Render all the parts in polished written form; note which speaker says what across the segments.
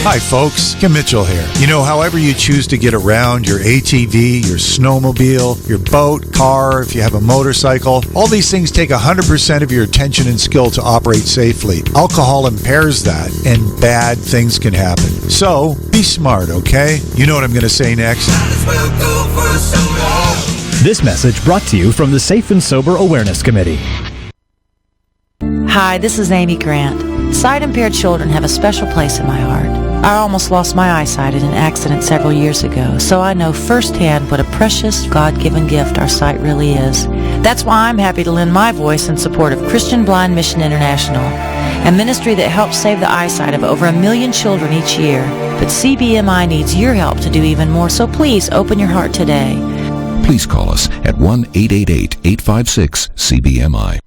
Speaker 1: Hi folks, Kim Mitchell here. You know, however you choose to get around, your ATV, your snowmobile, your boat, car, if you have a motorcycle, all these things take 100% of your attention and skill to operate safely. Alcohol impairs that, and bad things can happen. So, be smart, okay? You know what I'm going to say next.
Speaker 2: This message brought to you from the Safe and Sober Awareness Committee.
Speaker 3: Hi, this is Amy Grant. Sight-impaired children have a special place in my heart. I almost lost my eyesight in an accident several years ago, so I know firsthand what a precious, God-given gift our sight really is. That's why I'm happy to lend my voice in support of Christian Blind Mission International, a ministry that helps save the eyesight of over 1 million children each year. But CBMI needs your help to do even more, so please open your heart today.
Speaker 4: Please call us at 1-888-856-CBMI.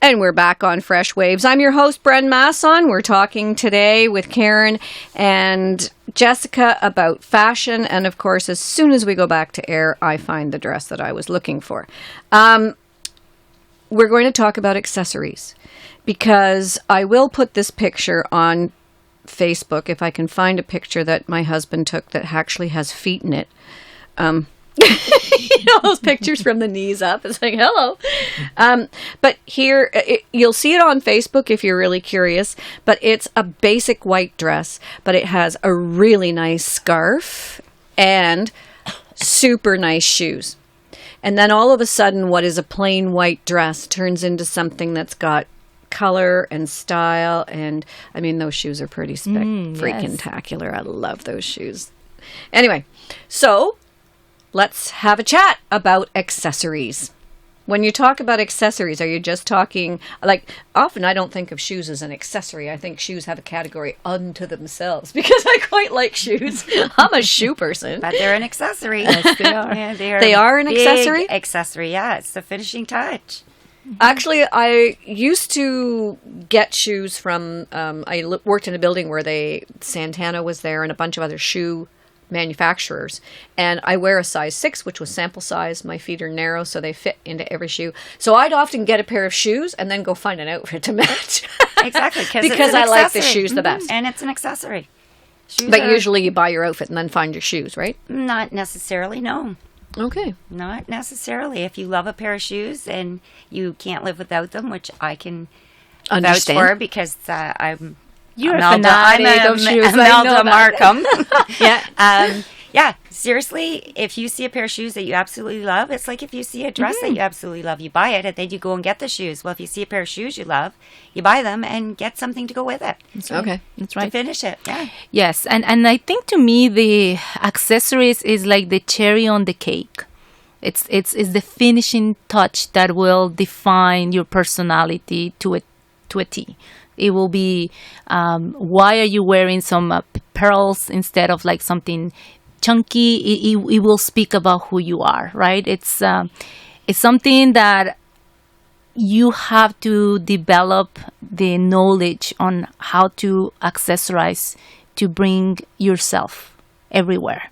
Speaker 5: And we're back on Fresh Waves. I'm your host, Bren Masson. We're talking today with Karen and Jessica about fashion. And of course, as soon as we go back to air, I find the dress that I was looking for. We're going to talk about accessories because I will put this picture on Facebook if I can find a picture that my husband took that actually has feet in it. You know those pictures from the knees up? It's like, hello. But here, you'll see it on Facebook if you're really curious. But it's a basic white dress, but it has a really nice scarf and super nice shoes. And then all of a sudden, what is a plain white dress turns into something that's got color and style. And I mean, those shoes are pretty freaking-tacular. I love those shoes. Anyway, so let's have a chat about accessories. When you talk about accessories, are you just talking, like, often I don't think of shoes as an accessory. I think shoes have a category unto themselves because I quite like shoes. I'm a shoe person.
Speaker 6: But they're an accessory.
Speaker 5: Yes, they are.
Speaker 6: Yeah,
Speaker 5: they are an accessory?
Speaker 6: Accessory, yeah. It's the finishing touch.
Speaker 5: Actually, I used to get shoes from, I worked in a building where Santana was there and a bunch of other shoe manufacturers, and I wear a size 6, which was sample size. My feet are narrow, so they fit into every shoe. So I'd often get a pair of shoes and then go find an outfit to match.
Speaker 6: Exactly,
Speaker 5: because I like the shoes the best.
Speaker 6: And it's an accessory.
Speaker 5: But usually you buy your outfit and then find your shoes, right?
Speaker 6: Not necessarily, no.
Speaker 5: Okay.
Speaker 6: Not necessarily. If you love a pair of shoes and you can't live without them, which I can
Speaker 5: understand
Speaker 6: vouch for because I'm
Speaker 3: You're a fanatic of shoes.
Speaker 6: Imelda Markham.
Speaker 5: Yeah.
Speaker 6: Yeah, seriously, if you see a pair of shoes that you absolutely love, it's like if you see a dress that you absolutely love, you buy it, and then you go and get the shoes. Well, if you see a pair of shoes you love, you buy them and get something to go with it.
Speaker 3: That's right.
Speaker 5: Okay.
Speaker 3: That's right.
Speaker 6: To finish it, yeah.
Speaker 7: Yes, and I think to me the accessories is like the cherry on the cake. It's the finishing touch that will define your personality to a T. It will be, why are you wearing some pearls instead of like something chunky? It will speak about who you are, right? It's something that you have to develop the knowledge on how to accessorize to bring yourself everywhere.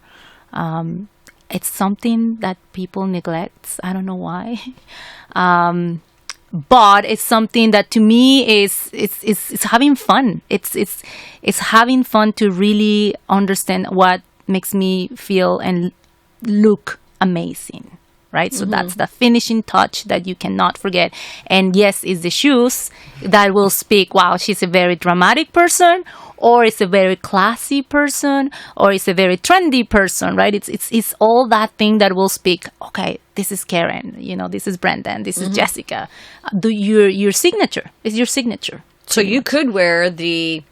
Speaker 7: It's something that people neglect. I don't know why. But it's something that to me is having fun. It's having fun to really understand what makes me feel and look amazing, right? So that's the finishing touch that you cannot forget. And yes, it's the shoes that will speak, wow, she's a very dramatic person, or it's a very classy person, or it's a very trendy person, right? It's all that thing that will speak, okay, this is Karen, this is Brendan, this is Jessica. Your signature is your signature.
Speaker 5: So you could wear the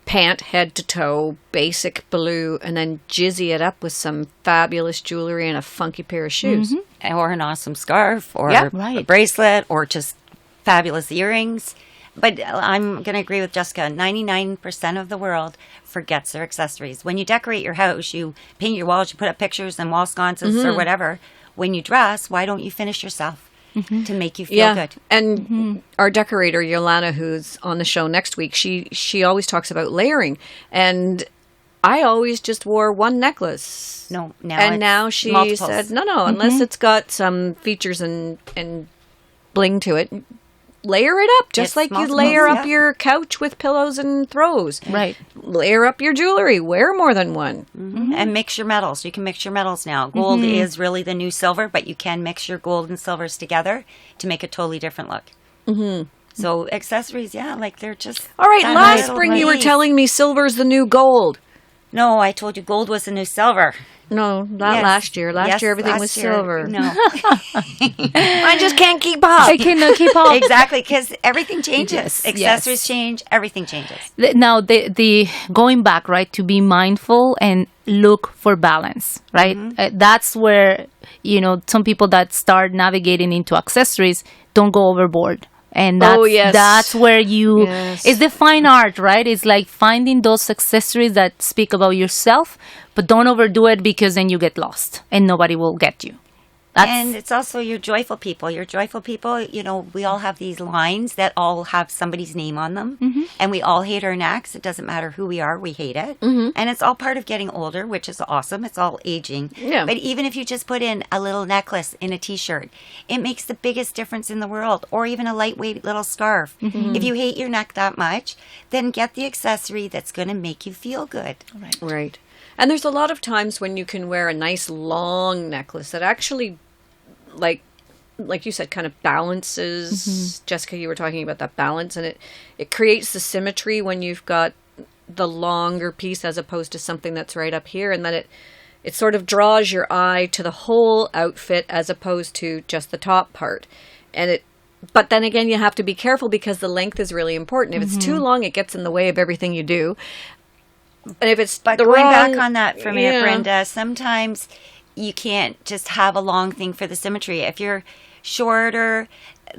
Speaker 5: pant head to toe, basic blue, and then jizzy it up with some fabulous jewelry and a funky pair of shoes.
Speaker 6: Or an awesome scarf, or
Speaker 7: Yeah,
Speaker 6: a
Speaker 7: right.
Speaker 6: bracelet, or just fabulous earrings. But I'm going to agree with Jessica. 99% of the world forgets their accessories. When you decorate your house, you paint your walls, you put up pictures and wall sconces or whatever. When you dress, why don't you finish yourself to make you feel good?
Speaker 5: And our decorator, Yolanda, who's on the show next week, she always talks about layering. And I always just wore one necklace.
Speaker 6: No,
Speaker 5: now she
Speaker 6: multiples.
Speaker 5: said, no, unless it's got some features and bling to it, layer it up, just
Speaker 6: It's
Speaker 5: like you
Speaker 6: multiples,
Speaker 5: layer up
Speaker 6: yeah.
Speaker 5: your couch with pillows and throws.
Speaker 7: Right.
Speaker 5: Layer up your jewelry. Wear more than one.
Speaker 6: And mix your metals. You can mix your metals now. Gold is really the new silver, but you can mix your gold and silvers together to make a totally different look. So accessories, like they're just...
Speaker 5: All right,
Speaker 6: that
Speaker 5: last
Speaker 6: little
Speaker 5: spring you were
Speaker 6: piece.
Speaker 5: telling me silver's the new gold.
Speaker 6: No, I told you gold was the new silver.
Speaker 5: No, not
Speaker 6: Yes.
Speaker 5: last year. Last
Speaker 6: Yes,
Speaker 5: year everything
Speaker 6: last
Speaker 5: was
Speaker 6: year.
Speaker 5: silver.
Speaker 6: No.
Speaker 5: I just can't keep up.
Speaker 7: I cannot keep up.
Speaker 6: Exactly, because everything changes.
Speaker 7: Yes,
Speaker 6: Accessories
Speaker 7: yes.
Speaker 6: change, everything changes.
Speaker 7: Now the going back, right, to be mindful and look for balance, right? That's where some people that start navigating into accessories don't go overboard, and that's where it's the fine art, right? It's like finding those accessories that speak about yourself, but don't overdo it, because then you get lost and nobody will get you.
Speaker 6: And it's also your joyful people. Your joyful people, we all have these lines that all have somebody's name on them. And we all hate our necks. It doesn't matter who we are, we hate it. And it's all part of getting older, which is awesome. It's all aging.
Speaker 5: Yeah.
Speaker 6: But even if you just put in a little necklace in a t-shirt, it makes the biggest difference in the world. Or even a lightweight little scarf. If you hate your neck that much, then get the accessory that's going to make you feel good.
Speaker 5: Right. And there's a lot of times when you can wear a nice long necklace that actually, like you said, kind of balances. Jessica, you were talking about that balance, and it creates the symmetry when you've got the longer piece as opposed to something that's right up here, and then it sort of draws your eye to the whole outfit as opposed to just the top part. But then again, you have to be careful, because the length is really important. If it's too long, it gets in the way of everything you do. And if it's
Speaker 6: But
Speaker 5: the
Speaker 6: going
Speaker 5: wrong,
Speaker 6: back on that for me, Brenda, sometimes you can't just have a long thing for the symmetry. If you're shorter,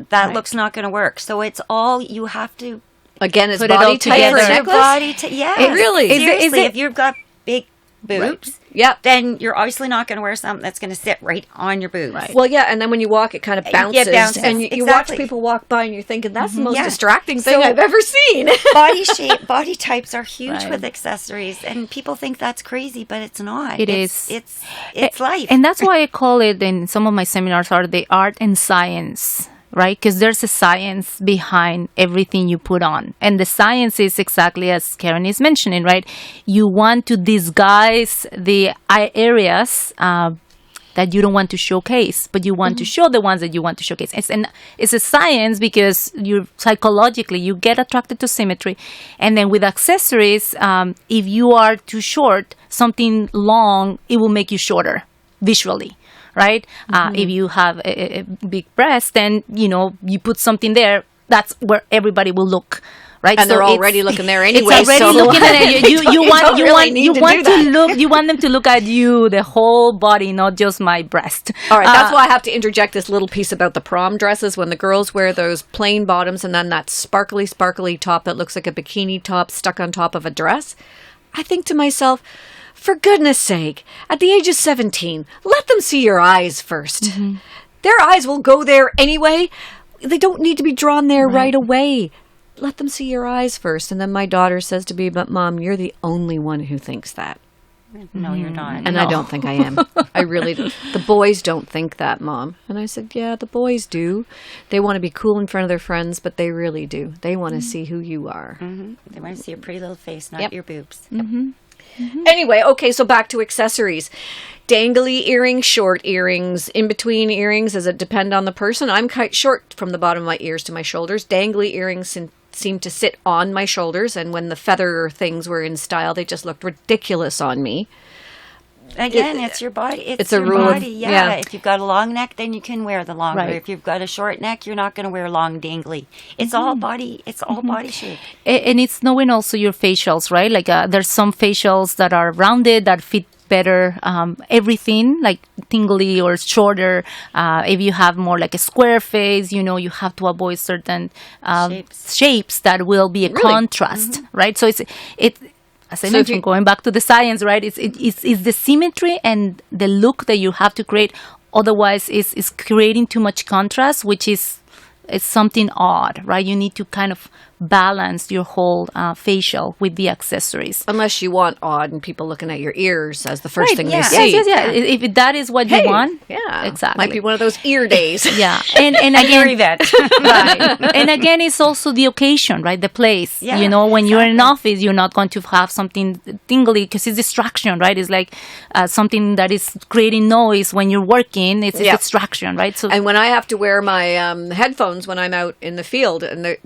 Speaker 6: that look's not going to work. So it's all, you have to
Speaker 5: again, it's
Speaker 7: Put it
Speaker 5: body
Speaker 7: all
Speaker 5: type
Speaker 7: together.
Speaker 5: for
Speaker 6: your
Speaker 5: necklace.
Speaker 6: body. Yes.
Speaker 5: Really?
Speaker 6: Seriously,
Speaker 7: Is it-
Speaker 6: if you've got big boobs,
Speaker 5: Yep.
Speaker 6: then you're obviously not going to wear something that's going to sit right on your boobs.
Speaker 7: Right.
Speaker 5: Well, yeah, and then when you walk, it kind of bounces,
Speaker 6: bounces,
Speaker 5: and you
Speaker 6: exactly.
Speaker 5: watch people walk by, and you're thinking that's the most
Speaker 6: Yeah.
Speaker 5: distracting thing
Speaker 6: So-
Speaker 5: I've ever seen.
Speaker 6: Body shape, body types are huge
Speaker 7: Right.
Speaker 6: with accessories, and people think that's crazy, but it's not.
Speaker 7: It
Speaker 6: It's-
Speaker 7: is.
Speaker 6: It's life.
Speaker 7: And that's why I call it, in some of my seminars, are the art and science, right? Because there's a science behind everything you put on. And the science is exactly as Karen is mentioning, right? You want to disguise the areas that you don't want to showcase, but you want to show the ones that you want to showcase. It's a science, because you psychologically, you get attracted to symmetry. And then with accessories, if you are too short, something long, it will make you shorter visually. Right? If you have a big breast, then, you put something there, that's where everybody will look. Right?
Speaker 5: And
Speaker 7: So
Speaker 5: they're
Speaker 7: it's-
Speaker 5: already looking there anyway.
Speaker 7: It's already
Speaker 5: so
Speaker 7: looking at it. You
Speaker 5: don't
Speaker 7: want
Speaker 5: really
Speaker 7: to look. You want them to look at you, the whole body, not just my breast.
Speaker 5: All right, that's why I have to interject this little piece about the prom dresses. When the girls wear those plain bottoms and then that sparkly top that looks like a bikini top stuck on top of a dress, I think to myself, for goodness sake, at the age of 17, let them see your eyes first. Their eyes will go there anyway. They don't need to be drawn there right away. Let them see your eyes first. And then my daughter says to me, but Mom, you're the only one who thinks that.
Speaker 6: No, you're not.
Speaker 5: And I don't think I am. I really do. The boys don't think that, Mom. And I said, yeah, the boys do. They want to be cool in front of their friends, but they really do. They want to see who you are.
Speaker 6: They want to see your pretty little face, not
Speaker 5: Yep.
Speaker 6: your boobs.
Speaker 5: Anyway, okay, so back to accessories. Dangly earrings, short earrings, in between earrings, does it depend on the person? I'm quite short from the bottom of my ears to my shoulders. Dangly earrings seem to sit on my shoulders, and when the feather things were in style, they just looked ridiculous on me.
Speaker 6: Again, it's your body. It's
Speaker 5: a
Speaker 6: your
Speaker 5: rule of-
Speaker 6: body.
Speaker 5: yeah.
Speaker 6: If you've got a long neck, then you can wear the longer.
Speaker 7: Right.
Speaker 6: If you've got a short neck, you're not going to wear long dangly. It's all body. It's all body shape.
Speaker 7: And it's knowing also your facials, right? Like there's some facials that are rounded that fit better everything, like tingly or shorter. If you have more like a square face, you have to avoid certain shapes that will be a contrast, right? So it's as I mentioned, going back to the science, right? It's the symmetry and the look that you have to create. Otherwise, it's creating too much contrast, which is something odd, right? You need to kind of balance your whole facial with the accessories.
Speaker 5: Unless you want odd and people looking at your ears as the first thing they
Speaker 7: Yes,
Speaker 5: see.
Speaker 7: If that is what you want,
Speaker 5: Yeah,
Speaker 7: exactly.
Speaker 5: Might be one of those ear days.
Speaker 7: Yeah, and again,
Speaker 6: Yvette.
Speaker 7: right. And again, it's also the occasion, right? The place.
Speaker 6: Yeah,
Speaker 7: You know, when you're in an office, you're not going to have something tingly because it's distraction, right? It's like something that is creating noise when you're working. It's a distraction, right? So,
Speaker 5: And when I have to wear my headphones when I'm out in the field, and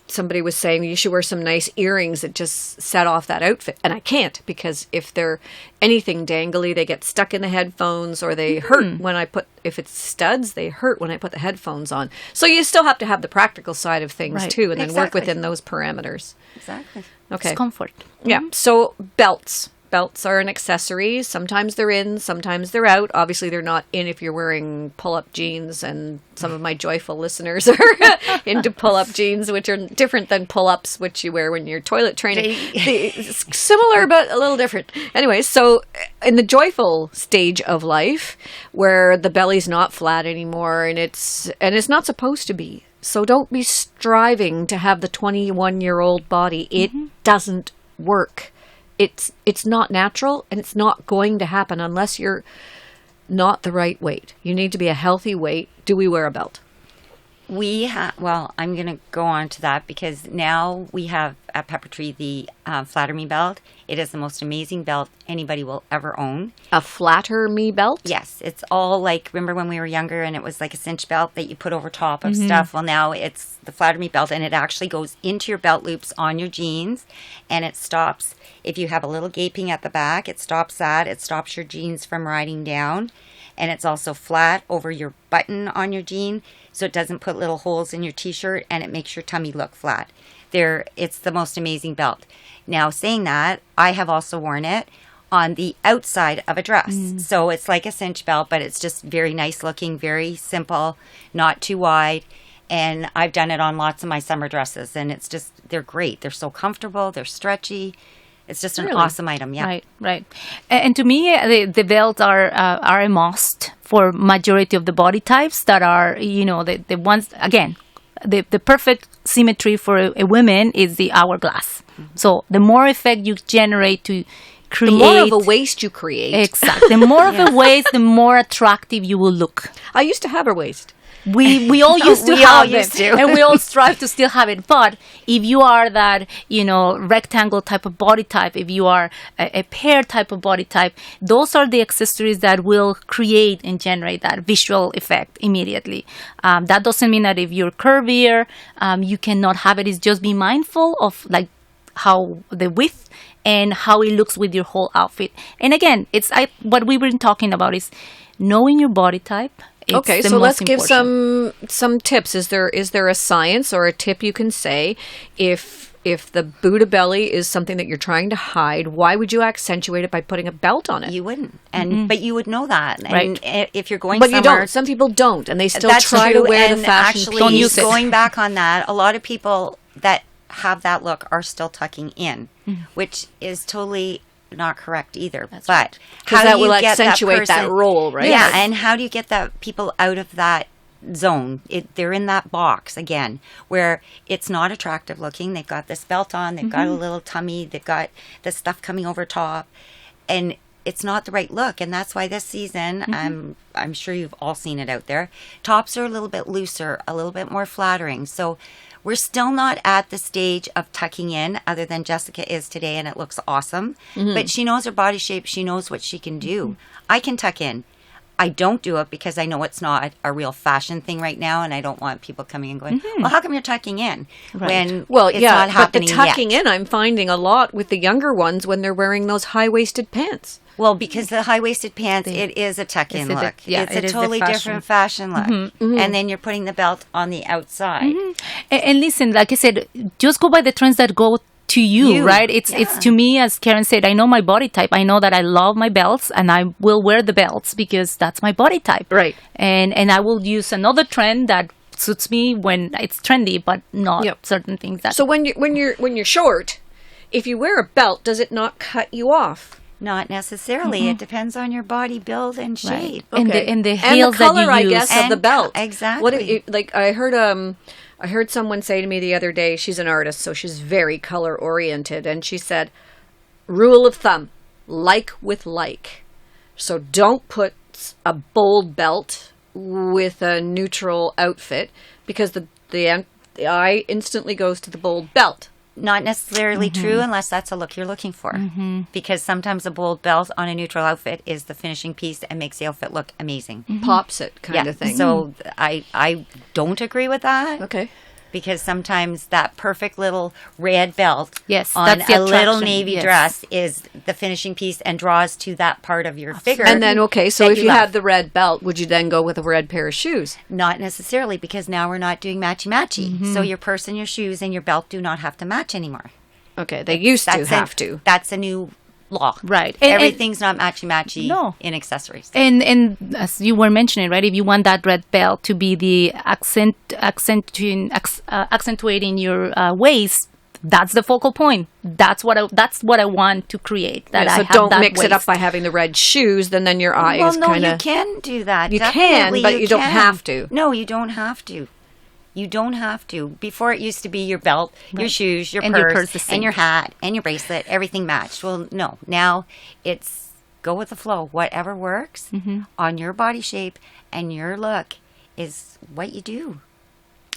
Speaker 5: somebody was saying you should wear some nice earrings that just set off that outfit, and I can't, because if they're anything dangly, they get stuck in the headphones, or they hurt when if it's studs, they hurt when I put the headphones on. So you still have to have the practical side of things too, and then work within those parameters.
Speaker 6: Exactly.
Speaker 5: Okay.
Speaker 7: it's comfort.
Speaker 5: Yeah. So belts. Belts are an accessory. Sometimes they're in, sometimes they're out. Obviously, they're not in if you're wearing pull-up jeans, and some of my joyful listeners are into pull-up jeans, which are different than pull-ups, which you wear when you're toilet training. It's similar, but a little different. Anyway, so in the joyful stage of life, where the belly's not flat anymore, and it's not supposed to be. So don't be striving to have the 21-year-old body. It doesn't work. It's not natural, and it's not going to happen unless you're not the right weight. You need to be a healthy weight. Do we wear a belt?
Speaker 6: I'm going to go on to that, because now we have at Peppertree the Flatter Me belt. It is the most amazing belt anybody will ever own.
Speaker 5: A Flatter Me belt?
Speaker 6: Yes. It's all like, remember when we were younger and it was like a cinch belt that you put over top of stuff? Well, now it's the Flatter Me belt, and it actually goes into your belt loops on your jeans, and it stops. If you have a little gaping at the back, it stops that. It stops your jeans from riding down. And it's also flat over your button on your jean, so it doesn't put little holes in your t-shirt, and it makes your tummy look flat. It's the most amazing belt. Now, saying that, I have also worn it on the outside of a dress. So it's like a cinch belt, but it's just very nice looking, very simple, not too wide. And I've done it on lots of my summer dresses, and they're great. They're so comfortable, they're stretchy. It's just an awesome item, yeah.
Speaker 7: Right. And to me, the belts are a must for majority of the body types that are, the ones, again, the perfect symmetry for a woman is the hourglass. So the more effect you generate to create...
Speaker 5: The more of a waist you create.
Speaker 7: Exactly. The more of a waist, the more attractive you will look.
Speaker 5: I used to have a waist.
Speaker 7: We all used to have it, and we all strive to still have it. But if you are that, rectangle type of body type, if you are a pear type of body type, those are the accessories that will create and generate that visual effect immediately. That doesn't mean that if you're curvier, you cannot have it. It's just be mindful of like how the width and how it looks with your whole outfit. And again, what we've been talking about is knowing your body type.
Speaker 5: Okay, so let's give some tips. Is there a science or a tip you can say if the Buddha belly is something that you're trying to hide? Why would you accentuate it by putting a belt on it?
Speaker 6: You wouldn't, but you would know that.
Speaker 7: Right.
Speaker 6: And if you're going,
Speaker 5: but
Speaker 6: somewhere,
Speaker 5: you don't. Some people don't, and they still
Speaker 6: that's
Speaker 5: try
Speaker 6: true.
Speaker 5: to wear
Speaker 6: and
Speaker 5: the fashion.
Speaker 6: Actually,
Speaker 5: don't use it.
Speaker 6: Going back on that, a lot of people that have that look are still tucking in, which is totally not correct either. But
Speaker 5: because that will accentuate that role, right?
Speaker 6: Yeah, and how do you get that people out of that zone? They're in that box again where it's not attractive looking. They've got this belt on, they've got a little tummy, they've got the stuff coming over top, and it's not the right look. And that's why this season, I'm sure you've all seen it out there, tops are a little bit looser, a little bit more flattering. So we're still not at the stage of tucking in, other than Jessica is today, and it looks awesome. But she knows her body shape. She knows what she can do. I can tuck in. I don't do it because I know it's not a real fashion thing right now, and I don't want people coming and going, well, how come you're tucking in? When it's not happening
Speaker 5: but the tucking in, I'm finding a lot with the younger ones when they're wearing those high-waisted pants.
Speaker 6: Well, because the high-waisted pants, it is a tuck-in look. It's a totally different fashion look. And then you're putting the belt on the outside.
Speaker 7: And listen, like I said, just go by the trends that go to you, right? It's to me, as Karen said, I know my body type. I know that I love my belts, and I will wear the belts because that's my body type.
Speaker 5: Right.
Speaker 7: And I will use another trend that suits me when it's trendy, but not certain things.
Speaker 5: So when you're short, if you wear a belt, does it not cut you off?
Speaker 6: Not necessarily. It depends on your body build and shape.
Speaker 5: Okay.
Speaker 7: And the
Speaker 5: and
Speaker 7: heels
Speaker 5: the color,
Speaker 7: that you
Speaker 5: I
Speaker 7: use.
Speaker 5: guess, of the belt.
Speaker 6: Exactly.
Speaker 5: Like I heard someone say to me the other day. She's an artist, so she's very color oriented, and she said, "Rule of thumb: like with like. So don't put a bold belt with a neutral outfit because the eye instantly goes to the bold belt."
Speaker 6: Not necessarily true unless that's a look you're looking for. Because sometimes a bold belt on a neutral outfit is the finishing piece and makes the outfit look amazing.
Speaker 5: Pops it kind of thing.
Speaker 6: So I don't agree with that.
Speaker 5: Okay.
Speaker 6: Because sometimes that perfect little red belt
Speaker 7: Yes,
Speaker 6: on
Speaker 7: that's the
Speaker 6: a little
Speaker 7: attraction,
Speaker 6: navy
Speaker 7: yes.
Speaker 6: dress is the finishing piece and draws to that part of your figure.
Speaker 5: And then, okay, so
Speaker 6: that
Speaker 5: if you
Speaker 6: love.
Speaker 5: had the red belt, would you then go with a red pair of shoes?
Speaker 6: Not necessarily, because now we're not doing matchy-matchy. So your purse and your shoes and your belt do not have to match anymore.
Speaker 5: Okay, they used to have to.
Speaker 6: That's a new law.
Speaker 7: Right.
Speaker 6: Everything's not matchy-matchy
Speaker 7: No.
Speaker 6: in accessories.
Speaker 7: And as you were mentioning, right, if you want that red belt to be the accentuating your waist, that's the focal point. That's what I want to create. That
Speaker 5: Yeah,
Speaker 7: I
Speaker 5: so
Speaker 7: have
Speaker 5: don't
Speaker 7: that
Speaker 5: mix it up
Speaker 7: waist.
Speaker 5: by having the red shoes. Then your eye
Speaker 6: Well,
Speaker 5: is
Speaker 6: no,
Speaker 5: kind
Speaker 6: you
Speaker 5: of.
Speaker 6: can do that.
Speaker 5: You
Speaker 6: Definitely,
Speaker 5: can, but you don't
Speaker 6: can.
Speaker 5: have to.
Speaker 6: No, you don't have to. You don't have to. Before it used to be your belt, your shoes, your
Speaker 7: And
Speaker 6: purse,
Speaker 7: your purse the same.
Speaker 6: and your hat, and your bracelet, everything matched. Well, no. Now it's go with the flow. Whatever works on your body shape and your look is what you do.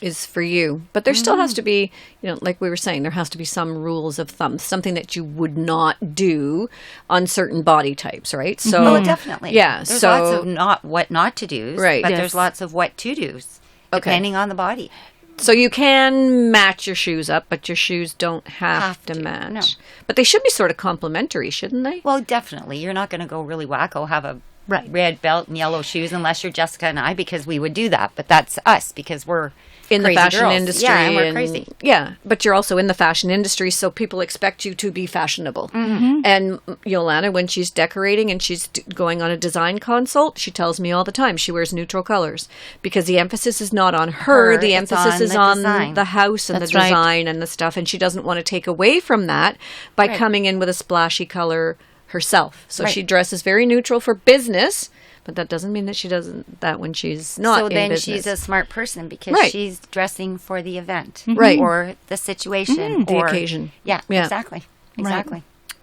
Speaker 5: Is for you. But there still has to be, like we were saying, there has to be some rules of thumb, something that you would not do on certain body types, right? So,
Speaker 6: Oh, definitely.
Speaker 5: Yeah.
Speaker 6: There's
Speaker 5: so,
Speaker 6: lots of what not to do's,
Speaker 5: Right.
Speaker 6: but
Speaker 7: Yes.
Speaker 6: there's lots of what to do's,
Speaker 5: Okay.
Speaker 6: depending on the body.
Speaker 5: so you can match your shoes up, but your shoes don't have to match.
Speaker 6: no.
Speaker 5: But they should be sort of complementary, shouldn't they?
Speaker 6: Well, definitely. You're not going to go really wacko, have a
Speaker 7: Right.
Speaker 6: red belt and yellow shoes, unless you're Jessica and I, because we would do that. But that's us, because we're
Speaker 5: In the
Speaker 6: crazy
Speaker 5: fashion
Speaker 6: girls.
Speaker 5: industry.
Speaker 6: Yeah, and we're crazy.
Speaker 5: Yeah, but you're also in the fashion industry, so people expect you to be fashionable. And Yolanda, when she's decorating and she's going on a design consult, she tells me all the time she wears neutral colors because the emphasis is not on her, the
Speaker 6: it's
Speaker 5: emphasis
Speaker 6: on
Speaker 5: is
Speaker 6: the
Speaker 5: on
Speaker 6: design.
Speaker 5: the house and
Speaker 7: That's
Speaker 5: the
Speaker 7: right.
Speaker 5: design and the stuff, and she doesn't want to take away from that by coming in with a splashy color herself. So
Speaker 6: Right.
Speaker 5: she dresses very neutral for business. But that doesn't mean that she doesn't that when she's not
Speaker 6: So
Speaker 5: in
Speaker 6: then
Speaker 5: business.
Speaker 6: she's a smart person because
Speaker 5: Right.
Speaker 6: she's dressing for the event,
Speaker 5: Right.
Speaker 6: or the situation,
Speaker 5: The
Speaker 6: or
Speaker 5: occasion.
Speaker 6: Yeah,
Speaker 5: Yeah.
Speaker 6: exactly.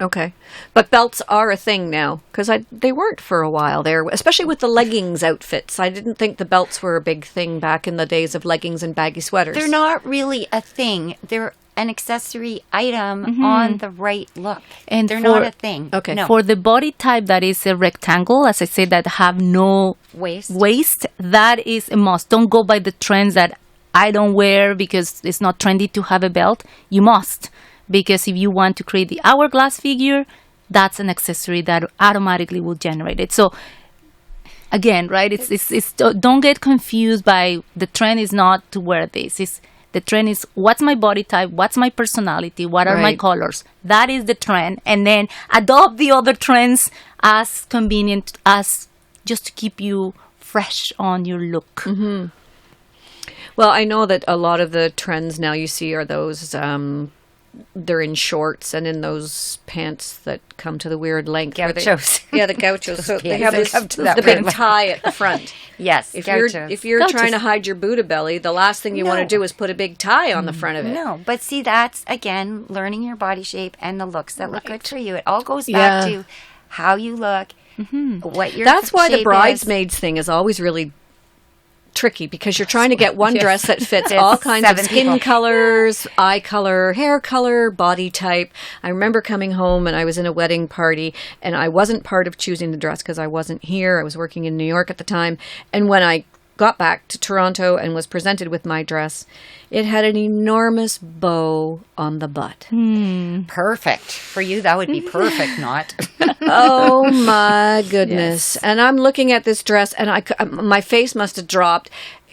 Speaker 5: Okay. But belts are a thing now because they weren't for a while there, especially with the leggings outfits. I didn't think the belts were a big thing back in the days of leggings and baggy sweaters.
Speaker 6: They're not really a thing. They're an accessory item on the right look,
Speaker 7: And
Speaker 6: they're
Speaker 7: for-
Speaker 6: not a thing.
Speaker 5: Okay.
Speaker 6: no.
Speaker 7: For the body type that is a rectangle, as I said, that have no
Speaker 6: waist.
Speaker 7: that is a must. Don't go by the trends that I don't wear because it's not trendy to have a belt. You must, because if you want to create the hourglass figure, that's an accessory that automatically will generate it. So again, right? It's don't get confused by the trend is not to wear this. The trend is what's my body type, what's my personality, what are my
Speaker 5: Right.
Speaker 7: colors. That is the trend. And then adopt the other trends as convenient as just to keep you fresh on your look.
Speaker 5: Well, I know that a lot of the trends now you see are those they're in shorts and in those pants that come to the weird length. where they-
Speaker 6: Gauchos.
Speaker 5: Yeah, the gauchos. So they
Speaker 6: pants
Speaker 5: have
Speaker 6: that
Speaker 5: this,
Speaker 6: come to that
Speaker 5: the big
Speaker 6: weird length.
Speaker 5: tie at the front.
Speaker 6: Yes,
Speaker 5: If
Speaker 6: gauchos.
Speaker 5: you're
Speaker 7: Gauchos.
Speaker 5: trying to hide your Buddha belly, the last thing you want to
Speaker 6: No.
Speaker 5: do is put a big tie on the front of it.
Speaker 6: No, but see, that's again learning your body shape and the looks that look good for you. It all goes
Speaker 5: Yeah.
Speaker 6: back to how you look, what your
Speaker 5: That's why the
Speaker 6: shape is.
Speaker 5: bridesmaids thing is always really tricky because you're trying to get one dress that fits
Speaker 6: Fits
Speaker 5: all kinds of
Speaker 6: 7
Speaker 5: skin
Speaker 6: people.
Speaker 5: colors, eye color, hair color, body type. I remember coming home and I was in a wedding party and I wasn't part of choosing the dress because I wasn't here. I was working in New York at the time. And when I got back to Toronto and was presented with my dress, it had an enormous bow on the butt.
Speaker 6: Perfect for you. That would be perfect. Not
Speaker 5: Oh my goodness. And I'm looking at this dress and my face must have dropped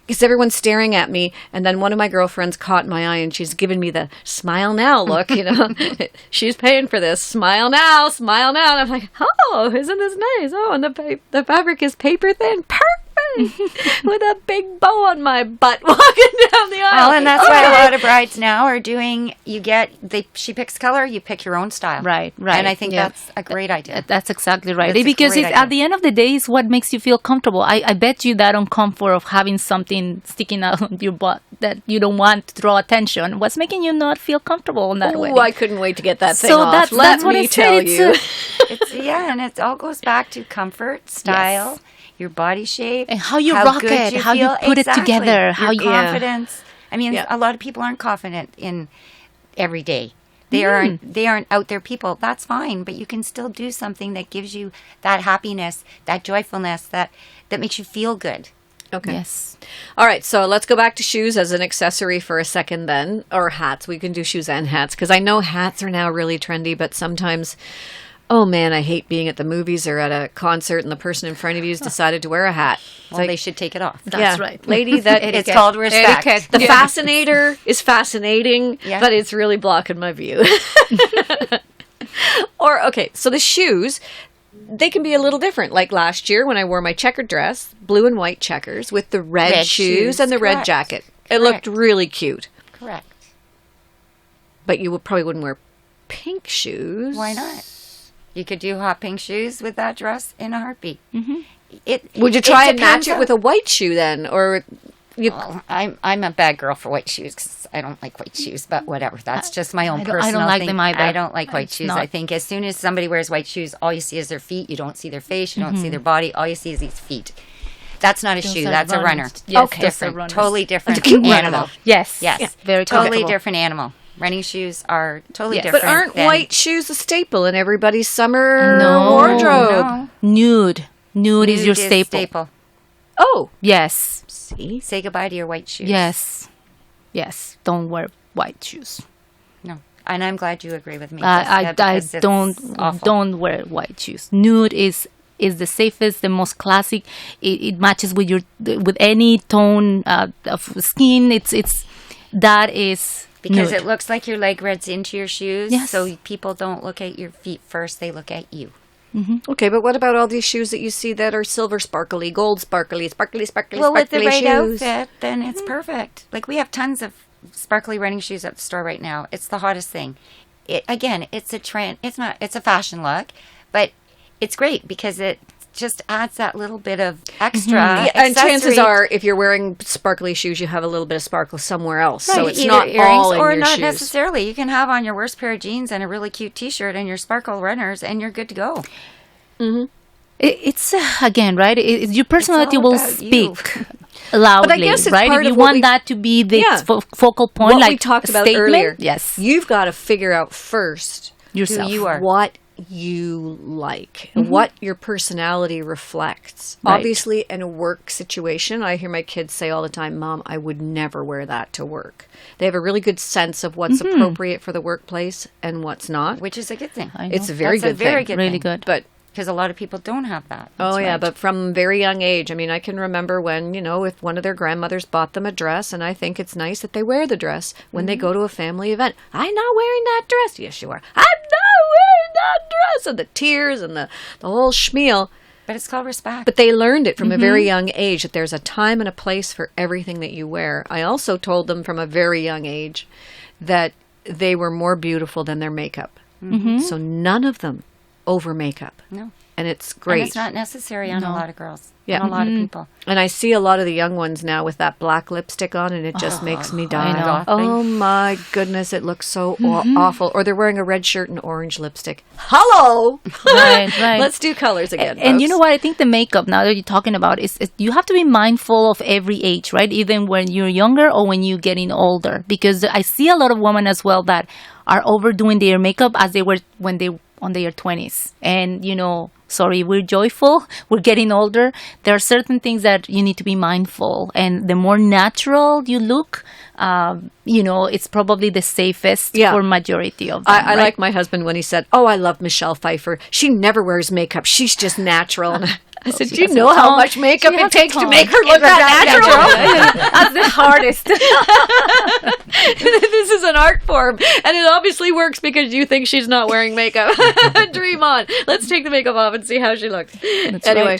Speaker 5: because everyone's staring at me. And then one of my girlfriends caught my eye and she's giving me the smile now look, she's paying for this. Smile now, smile now. And I'm like, oh, isn't this nice? Oh, and the fabric is paper thin. Perfect. with a big bow on my butt walking down the aisle.
Speaker 6: Well, and that's why a lot of brides now are doing. She picks color, you pick your own style.
Speaker 7: Right.
Speaker 6: And I think that's a great idea.
Speaker 7: That's exactly right.
Speaker 6: That's a
Speaker 7: Because
Speaker 6: great
Speaker 7: at
Speaker 6: idea.
Speaker 7: the end of the day, it's what makes you feel comfortable. I bet you that uncomfort of having something sticking out on your butt that you don't want to draw attention, what's making you not feel comfortable in that way.
Speaker 5: Oh, I couldn't wait to get that thing
Speaker 7: So
Speaker 5: off.
Speaker 7: that's
Speaker 5: Let
Speaker 7: what
Speaker 5: me
Speaker 7: I
Speaker 5: tell
Speaker 7: said.
Speaker 5: you.
Speaker 6: And it all goes back to comfort, style, your body shape,
Speaker 7: And how you rock
Speaker 6: good
Speaker 7: it, how you
Speaker 6: feel.
Speaker 7: put it together, how
Speaker 6: your
Speaker 7: you-
Speaker 6: confidence. I mean,
Speaker 5: Yeah.
Speaker 6: a lot of people aren't confident in every day. They aren't out there people. That's fine, but you can still do something that gives you that happiness, that joyfulness, that makes you feel good.
Speaker 5: Okay.
Speaker 7: Yes.
Speaker 5: All right, so let's go back to shoes as an accessory for a second then, or hats. We can do shoes and hats, because I know hats are now really trendy, but sometimes, oh man, I hate being at the movies or at a concert and the person in front of you has decided to wear a hat. It's
Speaker 6: Well, they should take it off.
Speaker 7: That's right.
Speaker 5: Lady, that
Speaker 6: It's called respect.
Speaker 7: Etiquette.
Speaker 5: the fascinator is fascinating,
Speaker 6: Yeah.
Speaker 5: but it's really blocking my view. Or, okay, so the shoes, they can be a little different. Like last year when I wore my checkered dress, blue and white checkers with the red
Speaker 6: Red
Speaker 5: shoes and the red
Speaker 6: correct.
Speaker 5: jacket. It looked really cute.
Speaker 6: Correct.
Speaker 5: But you probably wouldn't wear pink shoes.
Speaker 6: Why not? You could do hot pink shoes with that dress in a heartbeat. Mm-hmm.
Speaker 5: Would you try
Speaker 6: it
Speaker 5: and match
Speaker 6: depends
Speaker 5: it
Speaker 6: on-
Speaker 5: with a white shoe then? Or you...
Speaker 6: Well, I'm a bad girl for white shoes because I don't like white shoes, but whatever. That's just my own
Speaker 7: I don't
Speaker 6: personal
Speaker 7: like
Speaker 6: thing.
Speaker 7: them either.
Speaker 6: I don't like white
Speaker 7: It's
Speaker 6: shoes.
Speaker 7: not-
Speaker 6: I think as soon as somebody wears white shoes, all you see is their feet. You don't see their face. You don't see their body. All you see is these feet. That's not a
Speaker 7: Those
Speaker 6: shoe.
Speaker 7: are
Speaker 6: That's a runner.
Speaker 7: runners. Yes,
Speaker 6: Okay.
Speaker 7: those are
Speaker 6: Different.
Speaker 7: runners.
Speaker 6: Totally different
Speaker 5: cute runner,
Speaker 6: animal.
Speaker 5: though.
Speaker 7: Yes.
Speaker 6: Yes.
Speaker 7: Very
Speaker 6: totally
Speaker 7: comfortable.
Speaker 6: different animal. Running shoes are totally
Speaker 7: Yes.
Speaker 6: different.
Speaker 5: But aren't
Speaker 6: than-
Speaker 5: white shoes a staple in everybody's summer
Speaker 7: No.
Speaker 5: wardrobe?
Speaker 6: No.
Speaker 7: Nude. Nude is your staple.
Speaker 5: Oh,
Speaker 7: Yes.
Speaker 5: see?
Speaker 6: Say goodbye to your white shoes.
Speaker 7: Yes. Yes. Don't wear white shoes.
Speaker 6: No. And I'm glad you agree with me.
Speaker 7: I
Speaker 6: Jessica, because it's awful.
Speaker 7: don't wear white shoes. Nude is the safest, the most classic. It matches with with any tone of skin. It's that is
Speaker 6: Because
Speaker 7: nude.
Speaker 6: it looks like your leg reds into your shoes.
Speaker 7: Yes.
Speaker 6: So people don't look at your feet first, they look at you.
Speaker 5: Okay, but what about all these shoes that you see that are silver sparkly, gold sparkly, sparkly,
Speaker 6: Well, with the right
Speaker 5: shoes?
Speaker 6: outfit, then it's perfect. Like we have tons of sparkly running shoes at the store right now. It's the hottest thing. It's a trend. It's a fashion look, but it's great because it just adds that little bit of extra.
Speaker 5: Yeah, and chances
Speaker 6: accessory.
Speaker 5: are, if you're wearing sparkly shoes, you have a little bit of sparkle somewhere else. So
Speaker 6: Right,
Speaker 5: it's
Speaker 6: either
Speaker 5: not
Speaker 6: earrings
Speaker 5: all in
Speaker 6: or
Speaker 5: your
Speaker 6: not
Speaker 5: shoes.
Speaker 6: necessarily. You can have on your worst pair of jeans and a really cute T-shirt and your sparkle runners, and you're good to go.
Speaker 7: It's again, right? Your personality
Speaker 6: all
Speaker 7: will
Speaker 6: about you.
Speaker 7: speak loudly,
Speaker 5: But I guess it's
Speaker 7: right?
Speaker 5: part
Speaker 7: If you
Speaker 5: of what
Speaker 7: want
Speaker 5: we-
Speaker 7: that to be the
Speaker 5: Yeah.
Speaker 7: focal point,
Speaker 5: What
Speaker 7: like
Speaker 5: we talked
Speaker 7: a
Speaker 5: about
Speaker 7: statement,
Speaker 5: earlier.
Speaker 7: Yes,
Speaker 5: You've got to figure out first
Speaker 7: yourself.
Speaker 6: Who you are.
Speaker 5: what you like, what your personality reflects.
Speaker 7: Right.
Speaker 5: Obviously, in a work situation, I hear my kids say all the time, Mom, I would never wear that to work. They have a really good sense of what's appropriate for the workplace and what's not.
Speaker 6: Which is a good thing.
Speaker 7: I know.
Speaker 5: It's a very
Speaker 6: That's
Speaker 5: good
Speaker 6: a very
Speaker 5: thing.
Speaker 6: good
Speaker 7: really
Speaker 6: thing.
Speaker 7: good.
Speaker 5: But
Speaker 6: Because a lot of people don't have that.
Speaker 5: oh,
Speaker 6: That's
Speaker 5: yeah,
Speaker 6: right.
Speaker 5: but from very young age. I mean, I can remember when, if one of their grandmothers bought them a dress, and I think it's nice that they wear the dress when they go to a family event. I'm not wearing that dress. Yes, you are. I'm not wearing that dress. And the tears and the whole schmeal.
Speaker 6: But it's called respect.
Speaker 5: But they learned it from a very young age that there's a time and a place for everything that you wear. I also told them from a very young age that they were more beautiful than their makeup. So none of them over makeup.
Speaker 6: No.
Speaker 5: And it's great.
Speaker 6: And it's not necessary on a lot of girls.
Speaker 5: Yeah.
Speaker 6: On a lot of people.
Speaker 5: And I see a lot of the young ones now with that black lipstick on, and it just makes me die.
Speaker 7: I know.
Speaker 5: Oh my goodness, it looks so awful. Or they're wearing a red shirt and orange lipstick. Hello!
Speaker 7: Right, right.
Speaker 5: Let's do colors again.
Speaker 7: And you
Speaker 5: folks.
Speaker 7: know what? I think the makeup now that you're talking about is you have to be mindful of every age, right? Even when you're younger or when you're getting older, because I see a lot of women as well that are overdoing their makeup as they were when they on their 20s. And sorry, we're joyful, we're getting older. There are certain things that you need to be mindful, and the more natural you look, it's probably the safest for majority of them.
Speaker 5: I
Speaker 7: right?
Speaker 5: like my husband when he said, "Oh, I love Michelle Pfeiffer. She never wears makeup. She's just natural." And I said, do you know how much makeup it takes to make her look that natural?
Speaker 7: That's the hardest.
Speaker 5: This is an art form, and it obviously works because you think she's not wearing makeup. Dream on. Let's take the makeup off and see how she looks. Anyway,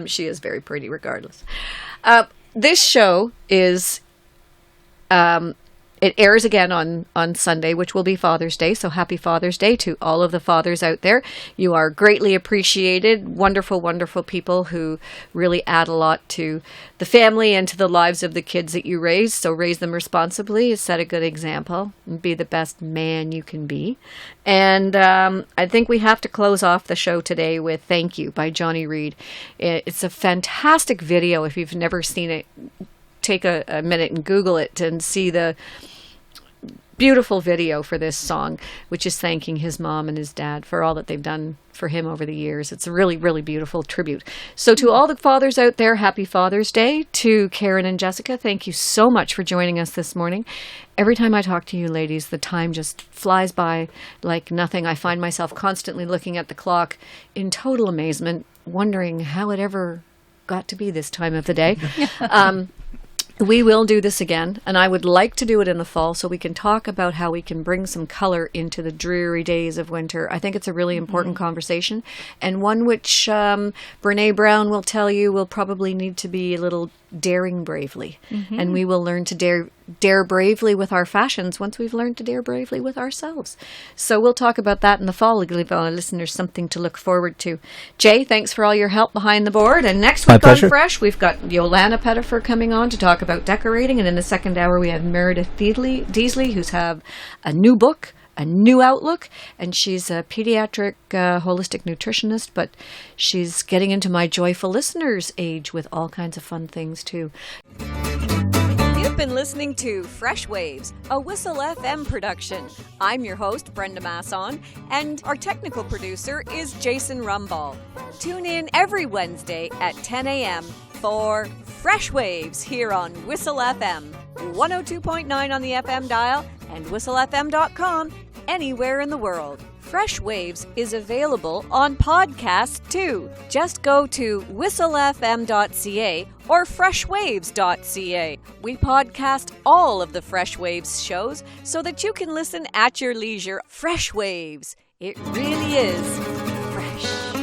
Speaker 5: she is very pretty regardless. This show is... it airs again on Sunday, which will be Father's Day. So happy Father's Day to all of the fathers out there. You are greatly appreciated. Wonderful, wonderful people who really add a lot to the family and to the lives of the kids that you raise. So raise them responsibly. Set a good example. And be the best man you can be. And I think we have to close off the show today with Thank You by Johnny Reed. It's a fantastic video. If you've never seen it, take a minute and Google it and see the beautiful video for this song, which is thanking his mom and his dad for all that they've done for him over the years. It's a really, really beautiful tribute. So to all the fathers out there, happy Father's Day. To Karen and Jessica, thank you so much for joining us this morning. Every time I talk to you ladies, the time just flies by like nothing. I find myself constantly looking at the clock in total amazement, wondering how it ever got to be this time of the day. We will do this again, and I would like to do it in the fall so we can talk about how we can bring some color into the dreary days of winter. I think it's a really important conversation, and one which Brene Brown will tell you will probably need to be a little daring bravely. And we will learn to dare bravely with our fashions once we've learned to dare bravely with ourselves. So we'll talk about that in the fall. We'll give our listeners something to look forward to. Jay, thanks for all your help behind the board. And next week on Fresh, we've got Yolanda Pettifer coming on to talk about decorating. And in the second hour, we have Meredith Deasley, who's have a new book, a new outlook, and she's a pediatric holistic nutritionist, but she's getting into my joyful listeners age with all kinds of fun things too.
Speaker 8: You've been listening to Fresh Waves, a Whistle FM production. I'm your host, Brenda Masson, and our technical producer is Jason Rumball. Tune in every Wednesday at 10 a.m. for Fresh Waves here on Whistle FM, 102.9 on the FM dial and whistlefm.com anywhere in the world. Fresh Waves is available on podcast too. Just go to whistlefm.ca or freshwaves.ca. We podcast all of the Fresh Waves shows so that you can listen at your leisure. Fresh Waves. It really is fresh.